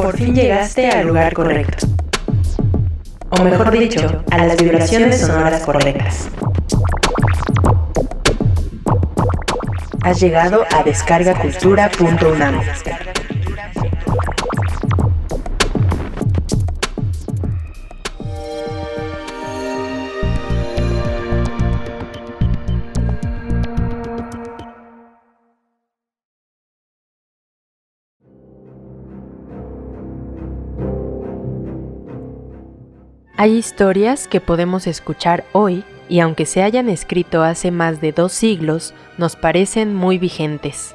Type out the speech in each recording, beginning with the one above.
Por fin llegaste al lugar correcto. O mejor dicho, a las vibraciones sonoras correctas. Has llegado a descargacultura.unam. Hay historias que podemos escuchar hoy y aunque se hayan escrito hace más de 2 siglos, nos parecen muy vigentes.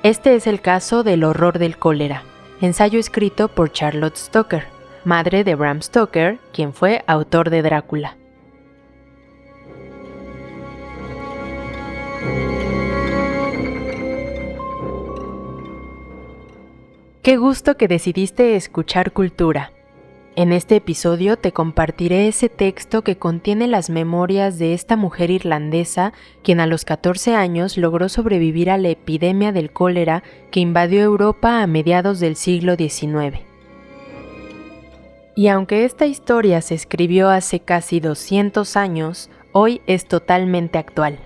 Este es el caso del horror del cólera, ensayo escrito por Charlotte Stoker, madre de Bram Stoker, quien fue autor de Drácula. Qué gusto que decidiste escuchar Cultura. En este episodio te compartiré ese texto que contiene las memorias de esta mujer irlandesa quien a los 14 años logró sobrevivir a la epidemia del cólera que invadió Europa a mediados del siglo XIX. Y aunque esta historia se escribió hace casi 200 años, hoy es totalmente actual.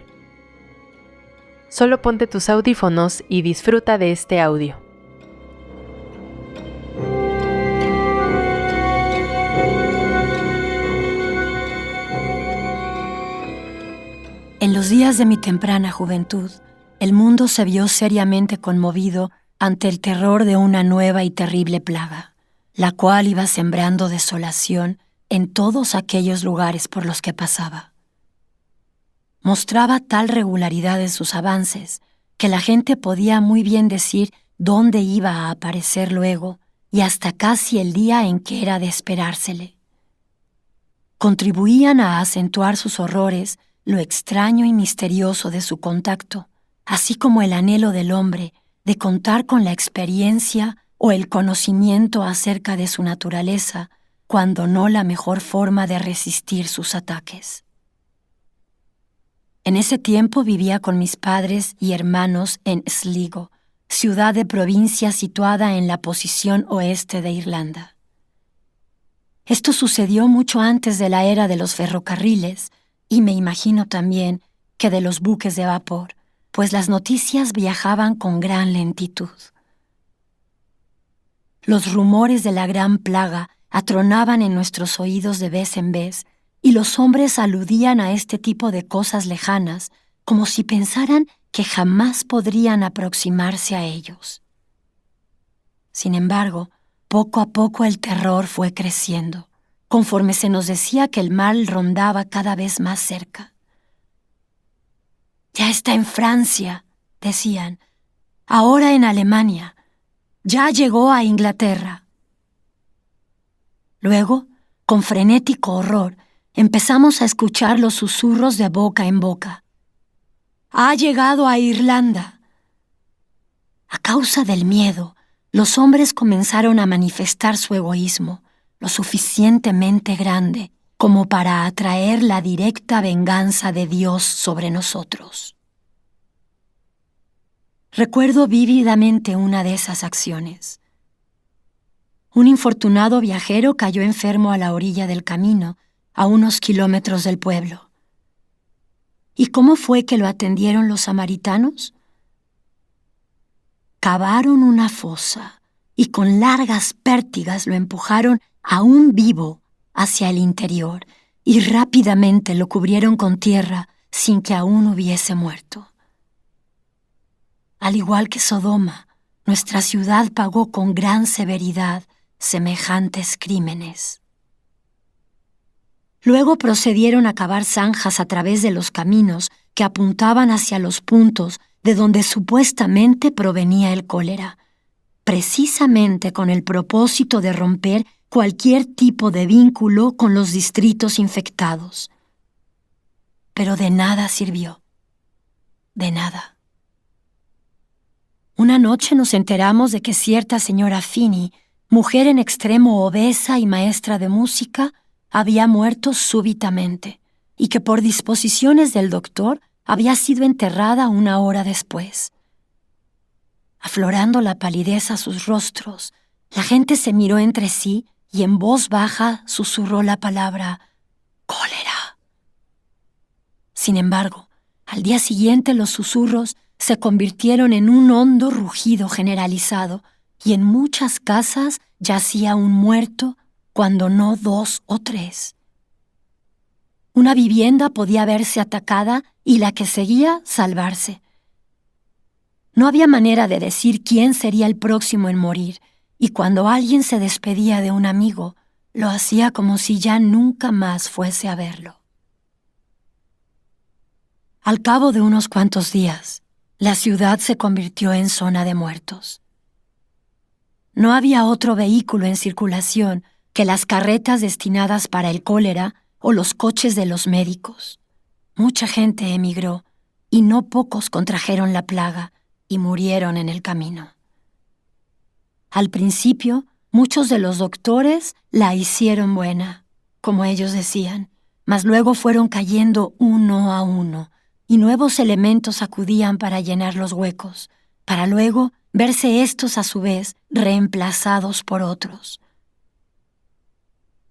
Solo ponte tus audífonos y disfruta de este audio. En los días de mi temprana juventud, el mundo se vio seriamente conmovido ante el terror de una nueva y terrible plaga, la cual iba sembrando desolación en todos aquellos lugares por los que pasaba. Mostraba tal regularidad en sus avances que la gente podía muy bien decir dónde iba a aparecer luego y hasta casi el día en que era de esperársele. Contribuían a acentuar sus horrores lo extraño y misterioso de su contacto, así como el anhelo del hombre de contar con la experiencia o el conocimiento acerca de su naturaleza, cuando no la mejor forma de resistir sus ataques. En ese tiempo vivía con mis padres y hermanos en Sligo, ciudad de provincia situada en la posición oeste de Irlanda. Esto sucedió mucho antes de la era de los ferrocarriles, y me imagino también que de los buques de vapor, pues las noticias viajaban con gran lentitud. Los rumores de la gran plaga atronaban en nuestros oídos de vez en vez, y los hombres aludían a este tipo de cosas lejanas, como si pensaran que jamás podrían aproximarse a ellos. Sin embargo, poco a poco el terror fue creciendo, conforme se nos decía que el mal rondaba cada vez más cerca. «Ya está en Francia», decían, «ahora en Alemania, ya llegó a Inglaterra». Luego, con frenético horror, empezamos a escuchar los susurros de boca en boca. «Ha llegado a Irlanda». A causa del miedo, los hombres comenzaron a manifestar su egoísmo, lo suficientemente grande como para atraer la directa venganza de Dios sobre nosotros. Recuerdo vívidamente una de esas acciones. Un infortunado viajero cayó enfermo a la orilla del camino, a unos kilómetros del pueblo. ¿Y cómo fue que lo atendieron los samaritanos? Cavaron una fosa y con largas pértigas lo empujaron aún vivo hacia el interior y rápidamente lo cubrieron con tierra sin que aún hubiese muerto. Al igual que Sodoma, nuestra ciudad pagó con gran severidad semejantes crímenes. Luego procedieron a cavar zanjas a través de los caminos que apuntaban hacia los puntos de donde supuestamente provenía el cólera, precisamente con el propósito de romper cualquier tipo de vínculo con los distritos infectados. Pero de nada sirvió. De nada. Una noche nos enteramos de que cierta señora Finney, mujer en extremo obesa y maestra de música, había muerto súbitamente y que por disposiciones del doctor había sido enterrada 1 hora después. Aflorando la palidez a sus rostros, La gente se miró entre sí y en voz baja susurró la palabra cólera. Sin embargo, al día siguiente los susurros se convirtieron en un hondo rugido generalizado y en muchas casas yacía un muerto, cuando no 2 o 3. Una vivienda podía verse atacada y la que seguía salvarse. No había manera de decir quién sería el próximo en morir, y cuando alguien se despedía de un amigo, lo hacía como si ya nunca más fuese a verlo. Al cabo de unos cuantos días, la ciudad se convirtió en zona de muertos. No había otro vehículo en circulación que las carretas destinadas para el cólera o los coches de los médicos. Mucha gente emigró y no pocos contrajeron la plaga y murieron en el camino. Al principio, muchos de los doctores la hicieron buena, como ellos decían, mas luego fueron cayendo uno a uno y nuevos elementos acudían para llenar los huecos, para luego verse estos a su vez reemplazados por otros.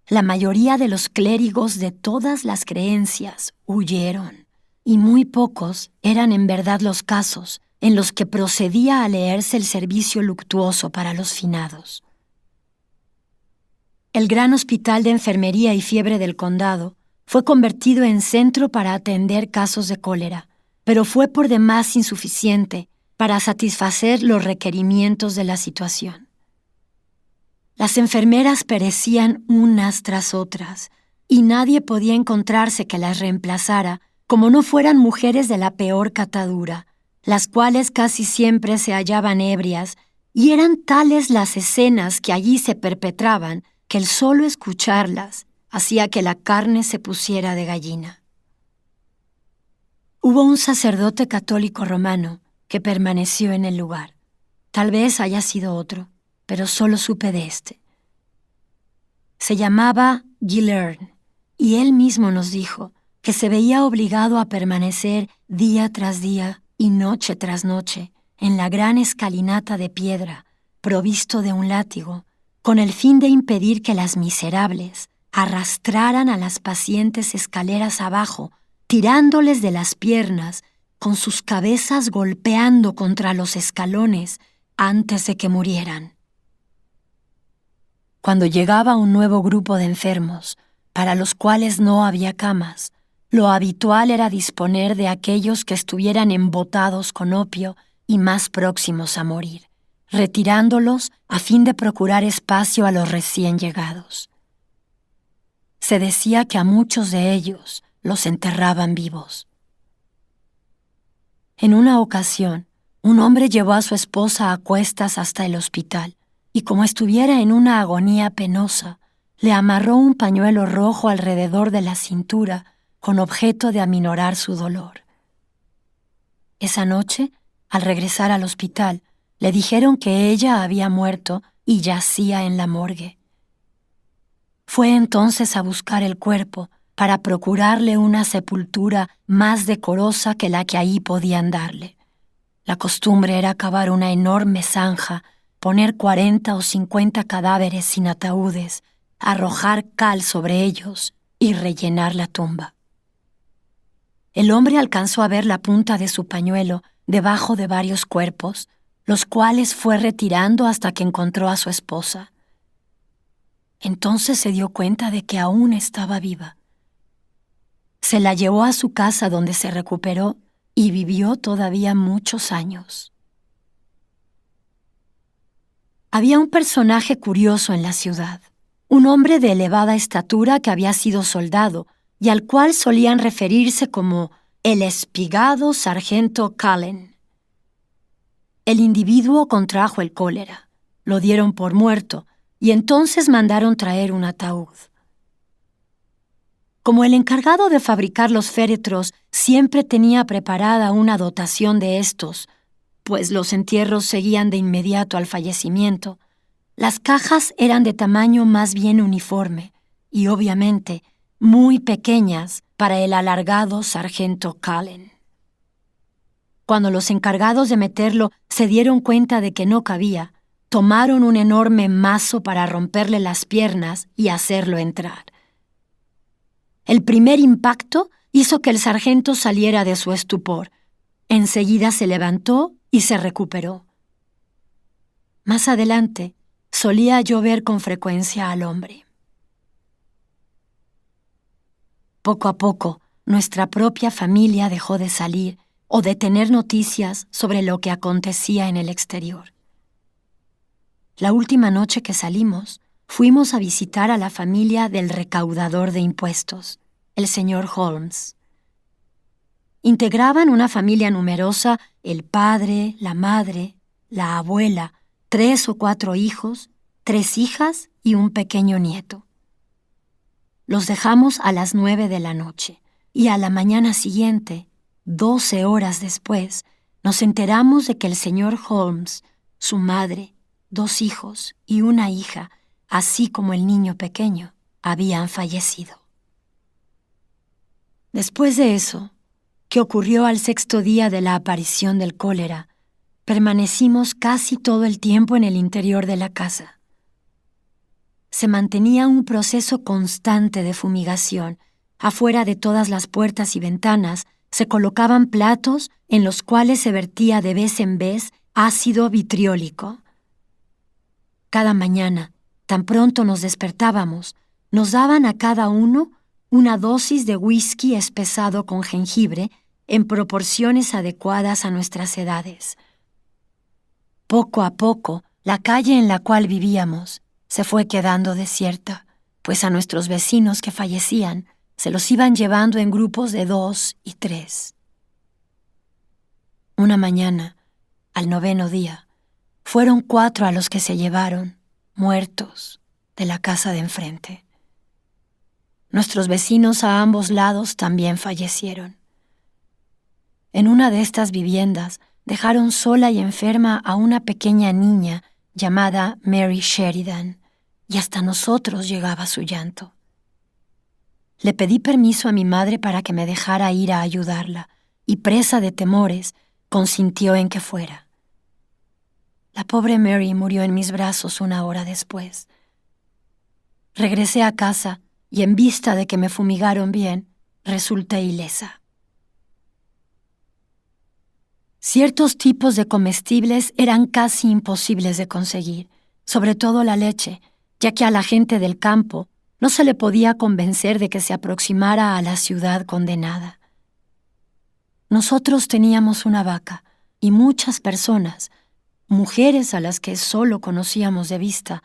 La mayoría de los clérigos de todas las creencias huyeron, y muy pocos eran en verdad los casos en los que procedía a leerse el servicio luctuoso para los finados. El gran hospital de enfermería y fiebre del condado fue convertido en centro para atender casos de cólera, pero fue por demás insuficiente para satisfacer los requerimientos de la situación. Las enfermeras perecían unas tras otras, y nadie podía encontrarse que las reemplazara, como no fueran mujeres de la peor catadura, las cuales casi siempre se hallaban ebrias, y eran tales las escenas que allí se perpetraban que el solo escucharlas hacía que la carne se pusiera de gallina. Hubo un sacerdote católico romano que permaneció en el lugar. Tal vez haya sido otro, pero solo supe de este. Se llamaba Gillern, y él mismo nos dijo que se veía obligado a permanecer día tras día y noche tras noche en la gran escalinata de piedra, provisto de un látigo, con el fin de impedir que las miserables arrastraran a las pacientes escaleras abajo, tirándoles de las piernas, con sus cabezas golpeando contra los escalones antes de que murieran. Cuando llegaba un nuevo grupo de enfermos, para los cuales no había camas, lo habitual era disponer de aquellos que estuvieran embotados con opio y más próximos a morir, retirándolos a fin de procurar espacio a los recién llegados. Se decía que a muchos de ellos los enterraban vivos. En una ocasión, un hombre llevó a su esposa a cuestas hasta el hospital y, como estuviera en una agonía penosa, le amarró un pañuelo rojo alrededor de la cintura con objeto de aminorar su dolor. Esa noche, al regresar al hospital, le dijeron que ella había muerto y yacía en la morgue. Fue entonces a buscar el cuerpo para procurarle una sepultura más decorosa que la que ahí podían darle. La costumbre era cavar una enorme zanja, poner 40 o 50 cadáveres sin ataúdes, arrojar cal sobre ellos y rellenar la tumba. El hombre alcanzó a ver la punta de su pañuelo debajo de varios cuerpos, los cuales fue retirando hasta que encontró a su esposa. Entonces se dio cuenta de que aún estaba viva. Se la llevó a su casa, donde se recuperó y vivió todavía muchos años. Había un personaje curioso en la ciudad, un hombre de elevada estatura que había sido soldado y al cual solían referirse como el espigado sargento Cullen. El individuo contrajo el cólera, lo dieron por muerto y entonces mandaron traer un ataúd. Como el encargado de fabricar los féretros siempre tenía preparada una dotación de estos, pues los entierros seguían de inmediato al fallecimiento, las cajas eran de tamaño más bien uniforme y, obviamente, muy pequeñas para el alargado sargento Cullen. Cuando los encargados de meterlo se dieron cuenta de que no cabía, tomaron un enorme mazo para romperle las piernas y hacerlo entrar. El primer impacto hizo que el sargento saliera de su estupor. Enseguida se levantó y se recuperó. Más adelante, solía yo ver con frecuencia al hombre. Poco a poco, nuestra propia familia dejó de salir o de tener noticias sobre lo que acontecía en el exterior. La última noche que salimos, fuimos a visitar a la familia del recaudador de impuestos, el señor Holmes. Integraban una familia numerosa, el padre, la madre, la abuela, 3 o 4 hijos, 3 hijas y un pequeño nieto. Los dejamos a las 9 de la noche y a la mañana siguiente, 12 horas después, nos enteramos de que el señor Holmes, su madre, 2 hijos y una hija, así como el niño pequeño, habían fallecido. Después de eso, que ocurrió al 6º día de la aparición del cólera, permanecimos casi todo el tiempo en el interior de la casa. Se mantenía un proceso constante de fumigación. Afuera de todas las puertas y ventanas se colocaban platos en los cuales se vertía de vez en vez ácido vitriólico. Cada mañana, tan pronto nos despertábamos, nos daban a cada uno una dosis de whisky espesado con jengibre en proporciones adecuadas a nuestras edades. Poco a poco, la calle en la cual vivíamos se fue quedando desierta, pues a nuestros vecinos que fallecían se los iban llevando en grupos de 2 y 3. Una mañana, al 9º día, fueron 4 a los que se llevaron, muertos, de la casa de enfrente. Nuestros vecinos a ambos lados también fallecieron. En una de estas viviendas dejaron sola y enferma a una pequeña niña llamada Mary Sheridan, y hasta nosotros llegaba su llanto. Le pedí permiso a mi madre para que me dejara ir a ayudarla, y presa de temores, consintió en que fuera. La pobre Mary murió en mis brazos 1 hora después. Regresé a casa y en vista de que me fumigaron bien, resulté ilesa. Ciertos tipos de comestibles eran casi imposibles de conseguir, sobre todo la leche, ya que a la gente del campo no se le podía convencer de que se aproximara a la ciudad condenada. Nosotros teníamos una vaca y muchas personas, mujeres a las que solo conocíamos de vista,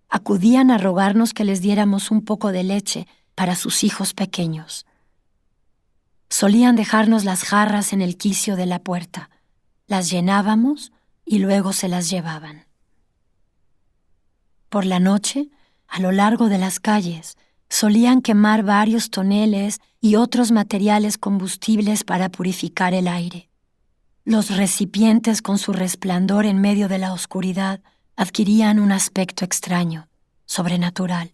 acudían a rogarnos que les diéramos un poco de leche para sus hijos pequeños. Solían dejarnos las jarras en el quicio de la puerta, las llenábamos y luego se las llevaban. Por la noche, a lo largo de las calles, solían quemar varios toneles y otros materiales combustibles para purificar el aire. Los recipientes con su resplandor en medio de la oscuridad adquirían un aspecto extraño, sobrenatural.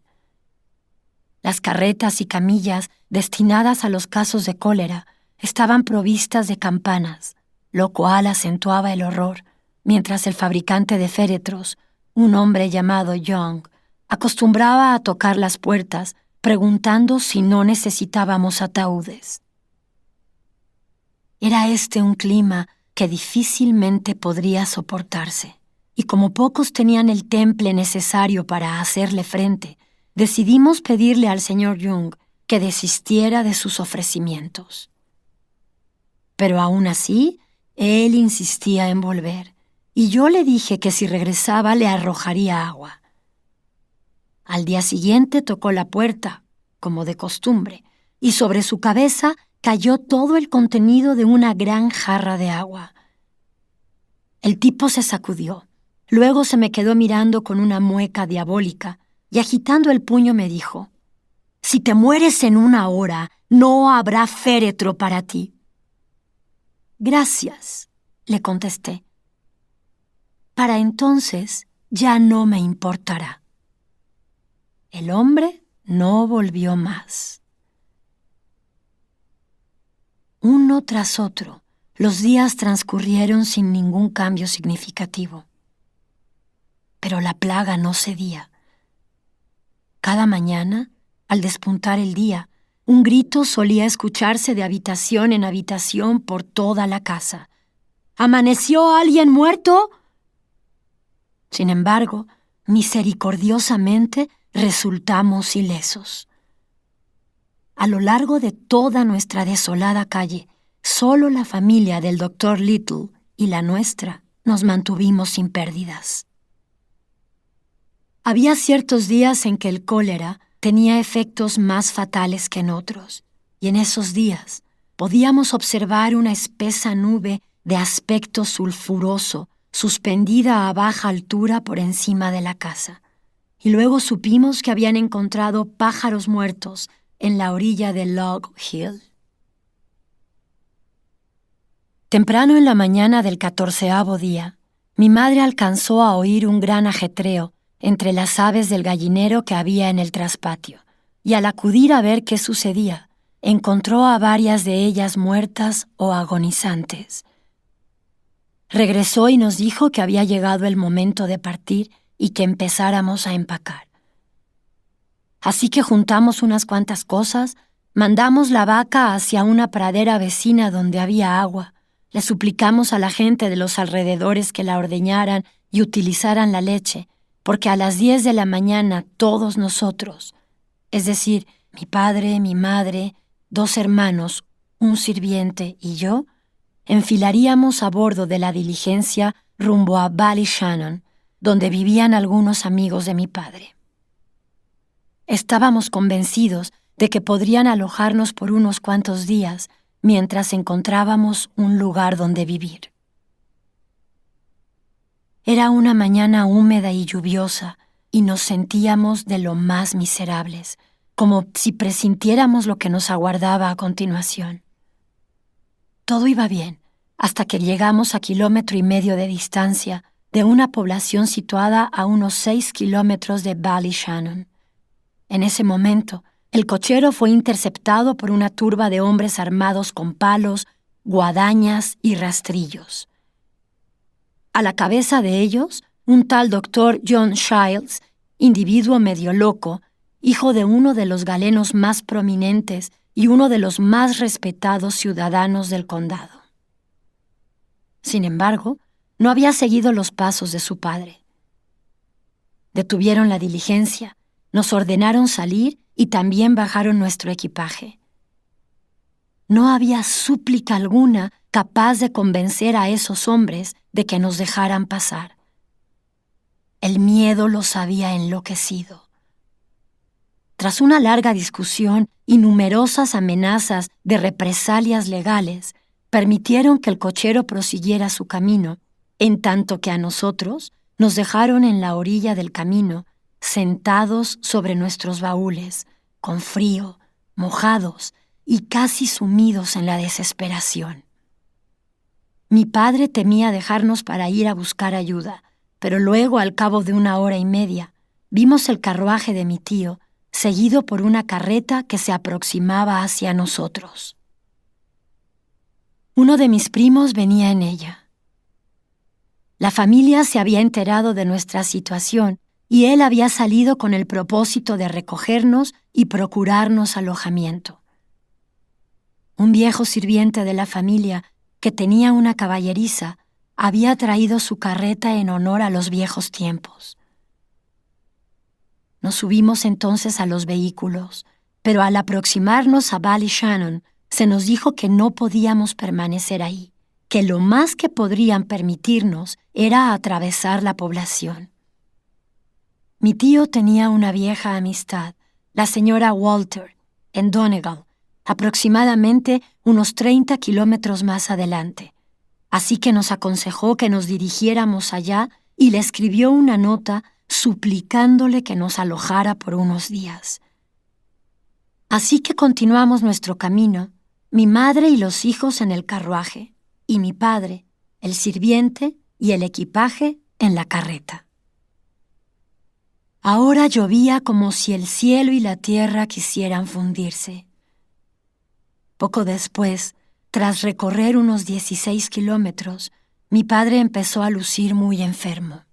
Las carretas y camillas destinadas a los casos de cólera estaban provistas de campanas, lo cual acentuaba el horror, mientras el fabricante de féretros, un hombre llamado Young, acostumbraba a tocar las puertas preguntando si no necesitábamos ataúdes. Era este un clima que difícilmente podría soportarse, y como pocos tenían el temple necesario para hacerle frente, decidimos pedirle al señor Young que desistiera de sus ofrecimientos. Pero aún así, él insistía en volver, y yo le dije que si regresaba le arrojaría agua. Al día siguiente tocó la puerta, como de costumbre, y sobre su cabeza cayó todo el contenido de una gran jarra de agua. El tipo se sacudió, luego se me quedó mirando con una mueca diabólica y agitando el puño me dijo: «Si te mueres en 1 hora, no habrá féretro para ti». «Gracias», le contesté. «Para entonces ya no me importará». El hombre no volvió más. Uno tras otro, los días transcurrieron sin ningún cambio significativo. pero la plaga no cedía. Cada mañana, al despuntar el día, un grito solía escucharse de habitación en habitación por toda la casa. ¿Amaneció alguien muerto? Sin embargo, misericordiosamente resultamos ilesos. A lo largo de toda nuestra desolada calle, solo la familia del Dr. Little y la nuestra nos mantuvimos sin pérdidas. Había ciertos días en que el cólera tenía efectos más fatales que en otros, y en esos días podíamos observar una espesa nube de aspecto sulfuroso suspendida a baja altura por encima de la casa, y luego supimos que habían encontrado pájaros muertos en la orilla de Log Hill. Temprano en la mañana del 14º día, mi madre alcanzó a oír un gran ajetreo entre las aves del gallinero que había en el traspatio, y al acudir a ver qué sucedía, encontró a varias de ellas muertas o agonizantes. Regresó y nos dijo que había llegado el momento de partir y que empezáramos a empacar. Así que juntamos unas cuantas cosas, mandamos la vaca hacia una pradera vecina donde había agua, le suplicamos a la gente de los alrededores que la ordeñaran y utilizaran la leche, porque a las 10 de la mañana todos nosotros, es decir, mi padre, mi madre, 2 hermanos, un sirviente y yo, enfilaríamos a bordo de la diligencia rumbo a Ballyshannon, donde vivían algunos amigos de mi padre. Estábamos convencidos de que podrían alojarnos por unos cuantos días mientras encontrábamos un lugar donde vivir. Era una mañana húmeda y lluviosa y nos sentíamos de lo más miserables, como si presintiéramos lo que nos aguardaba a continuación. Todo iba bien, hasta que llegamos a 1,5 kilómetros de distancia de una población situada a unos 6 kilómetros de Ballyshannon. En ese momento, el cochero fue interceptado por una turba de hombres armados con palos, guadañas y rastrillos. A la cabeza de ellos, un tal Dr. John Shields, individuo medio loco, hijo de uno de los galenos más prominentes y uno de los más respetados ciudadanos del condado. Sin embargo, no había seguido los pasos de su padre. Detuvieron la diligencia, nos ordenaron salir y también bajaron nuestro equipaje. No había súplica alguna capaz de convencer a esos hombres de que nos dejaran pasar. El miedo los había enloquecido. Tras una larga discusión y numerosas amenazas de represalias legales, permitieron que el cochero prosiguiera su camino, en tanto que a nosotros nos dejaron en la orilla del camino, sentados sobre nuestros baúles, con frío, mojados y casi sumidos en la desesperación. Mi padre temía dejarnos para ir a buscar ayuda, pero luego, al cabo de 1 hora y media, vimos el carruaje de mi tío, seguido por una carreta que se aproximaba hacia nosotros. Uno de mis primos venía en ella. La familia se había enterado de nuestra situación y él había salido con el propósito de recogernos y procurarnos alojamiento. Un viejo sirviente de la familia, que tenía una caballeriza, había traído su carreta en honor a los viejos tiempos. Nos subimos entonces a los vehículos, pero al aproximarnos a Ballyshannon, se nos dijo que no podíamos permanecer ahí, que lo más que podrían permitirnos era atravesar la población. Mi tío tenía una vieja amistad, la señora Walter, en Donegal, aproximadamente unos 30 kilómetros más adelante, así que nos aconsejó que nos dirigiéramos allá y le escribió una nota suplicándole que nos alojara por unos días. Así que continuamos nuestro camino, mi madre y los hijos en el carruaje, y mi padre, el sirviente y el equipaje en la carreta. Ahora llovía como si el cielo y la tierra quisieran fundirse. Poco después, tras recorrer unos 16 kilómetros, mi padre empezó a lucir muy enfermo.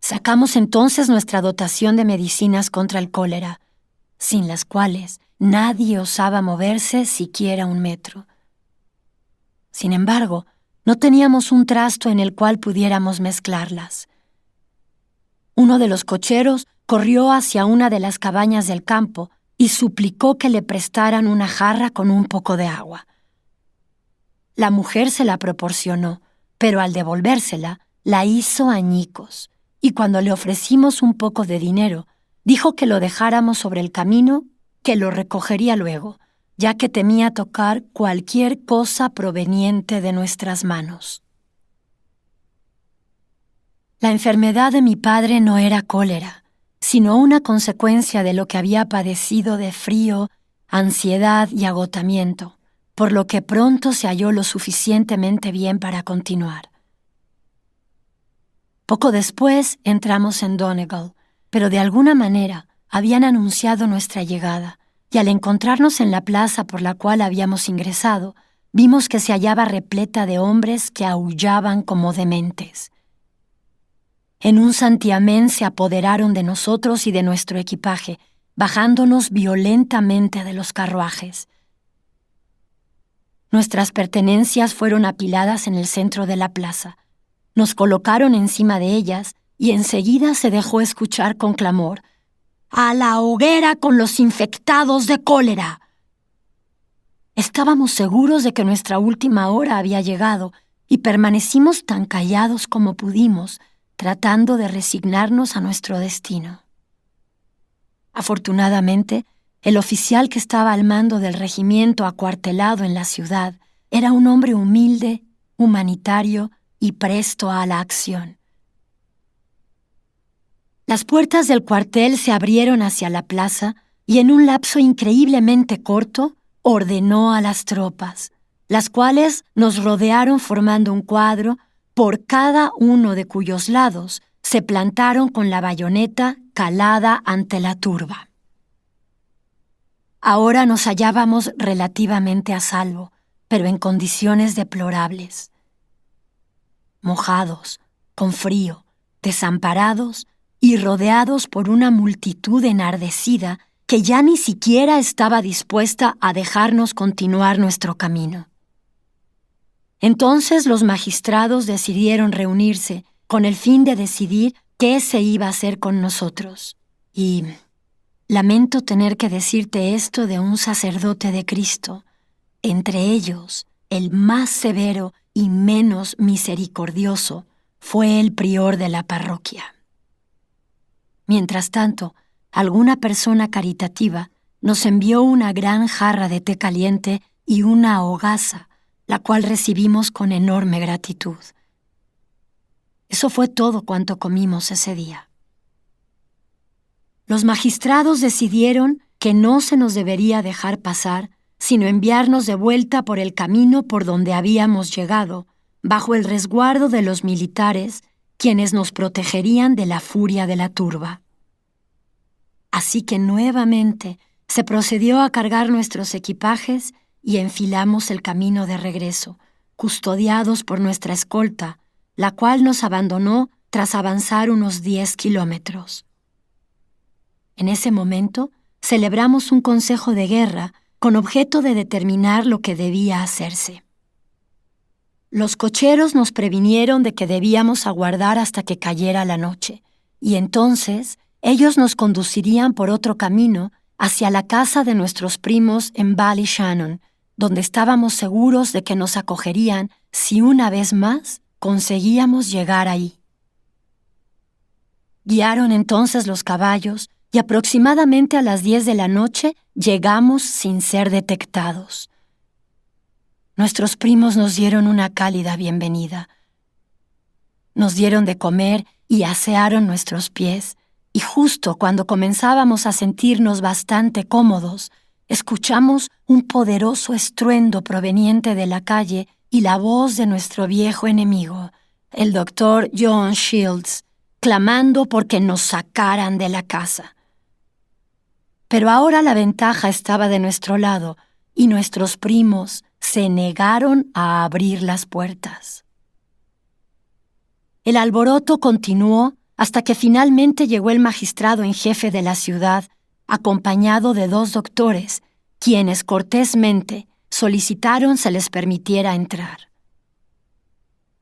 Sacamos entonces nuestra dotación de medicinas contra el cólera, sin las cuales nadie osaba moverse siquiera 1 metro. Sin embargo, no teníamos un trasto en el cual pudiéramos mezclarlas. Uno de los cocheros corrió hacia una de las cabañas del campo y suplicó que le prestaran una jarra con un poco de agua. La mujer se la proporcionó, pero al devolvérsela, la hizo añicos, y cuando le ofrecimos un poco de dinero, dijo que lo dejáramos sobre el camino, que lo recogería luego, ya que temía tocar cualquier cosa proveniente de nuestras manos. La enfermedad de mi padre no era cólera, sino una consecuencia de lo que había padecido de frío, ansiedad y agotamiento, por lo que pronto se halló lo suficientemente bien para continuar. Poco después entramos en Donegal, pero de alguna manera habían anunciado nuestra llegada, y al encontrarnos en la plaza por la cual habíamos ingresado, vimos que se hallaba repleta de hombres que aullaban como dementes. En un santiamén se apoderaron de nosotros y de nuestro equipaje, bajándonos violentamente de los carruajes. Nuestras pertenencias fueron apiladas en el centro de la plaza. Nos colocaron encima de ellas y enseguida se dejó escuchar con clamor: ¡A la hoguera con los infectados de cólera! Estábamos seguros de que nuestra última hora había llegado y permanecimos tan callados como pudimos, tratando de resignarnos a nuestro destino. Afortunadamente, el oficial que estaba al mando del regimiento acuartelado en la ciudad era un hombre humilde, humanitario y presto a la acción. Las puertas del cuartel se abrieron hacia la plaza y en un lapso increíblemente corto ordenó a las tropas, las cuales nos rodearon formando un cuadro por cada uno de cuyos lados se plantaron con la bayoneta calada ante la turba. Ahora nos hallábamos relativamente a salvo, pero en condiciones deplorables. Mojados, con frío, desamparados y rodeados por una multitud enardecida que ya ni siquiera estaba dispuesta a dejarnos continuar nuestro camino. Entonces los magistrados decidieron reunirse con el fin de decidir qué se iba a hacer con nosotros. Y lamento tener que decirte esto de un sacerdote de Cristo, entre ellos el más severo y menos misericordioso fue el prior de la parroquia. Mientras tanto, alguna persona caritativa nos envió una gran jarra de té caliente y una hogaza, la cual recibimos con enorme gratitud. Eso fue todo cuanto comimos ese día. Los magistrados decidieron que no se nos debería dejar pasar, sino enviarnos de vuelta por el camino por donde habíamos llegado, bajo el resguardo de los militares, quienes nos protegerían de la furia de la turba. Así que nuevamente se procedió a cargar nuestros equipajes y enfilamos el camino de regreso, custodiados por nuestra escolta, la cual nos abandonó tras avanzar unos 10 kilómetros. En ese momento celebramos un consejo de guerra con objeto de determinar lo que debía hacerse. Los cocheros nos previnieron de que debíamos aguardar hasta que cayera la noche, y entonces ellos nos conducirían por otro camino hacia la casa de nuestros primos en Ballyshannon, donde estábamos seguros de que nos acogerían si una vez más conseguíamos llegar ahí. Guiaron entonces los caballos y aproximadamente a las 10 de la noche llegamos sin ser detectados. Nuestros primos nos dieron una cálida bienvenida. Nos dieron de comer y asearon nuestros pies, y justo cuando comenzábamos a sentirnos bastante cómodos, escuchamos un poderoso estruendo proveniente de la calle y la voz de nuestro viejo enemigo, el doctor John Shields, clamando porque nos sacaran de la casa. Pero ahora la ventaja estaba de nuestro lado y nuestros primos se negaron a abrir las puertas. El alboroto continuó hasta que finalmente llegó el magistrado en jefe de la ciudad, acompañado de 2 doctores, quienes cortésmente solicitaron se les permitiera entrar.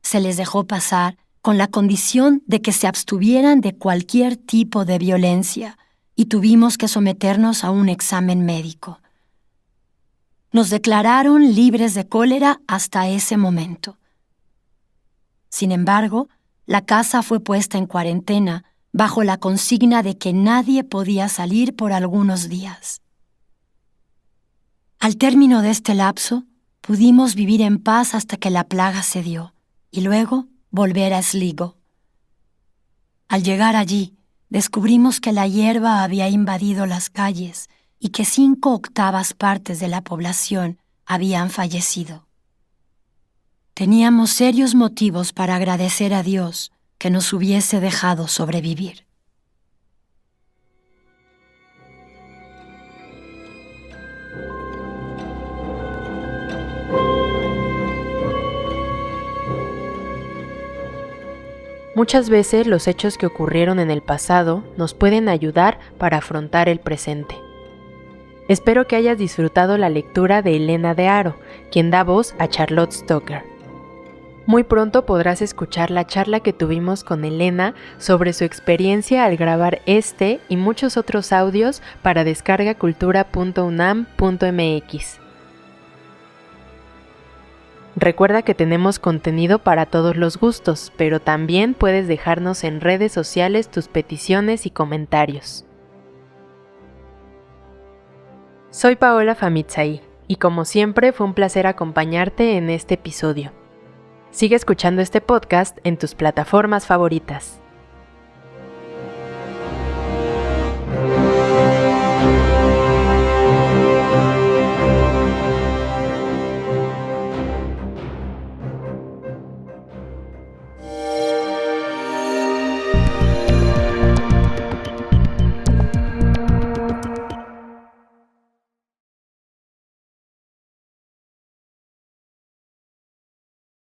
Se les dejó pasar con la condición de que se abstuvieran de cualquier tipo de violencia y tuvimos que someternos a un examen médico. Nos declararon libres de cólera hasta ese momento. Sin embargo, la casa fue puesta en cuarentena bajo la consigna de que nadie podía salir por algunos días. Al término de este lapso, pudimos vivir en paz hasta que la plaga cedió y luego volver a Sligo. Al llegar allí, descubrimos que la hierba había invadido las calles y que 5/8 partes de la población habían fallecido. Teníamos serios motivos para agradecer a Dios que nos hubiese dejado sobrevivir. Muchas veces los hechos que ocurrieron en el pasado nos pueden ayudar para afrontar el presente. Espero que hayas disfrutado la lectura de Elena de Haro, quien da voz a Charlotte Stoker. Muy pronto podrás escuchar la charla que tuvimos con Elena sobre su experiencia al grabar este y muchos otros audios para descargacultura.unam.mx. Recuerda que tenemos contenido para todos los gustos, pero también puedes dejarnos en redes sociales tus peticiones y comentarios. Soy Paola Famitzai y como siempre fue un placer acompañarte en este episodio. Sigue escuchando este podcast en tus plataformas favoritas.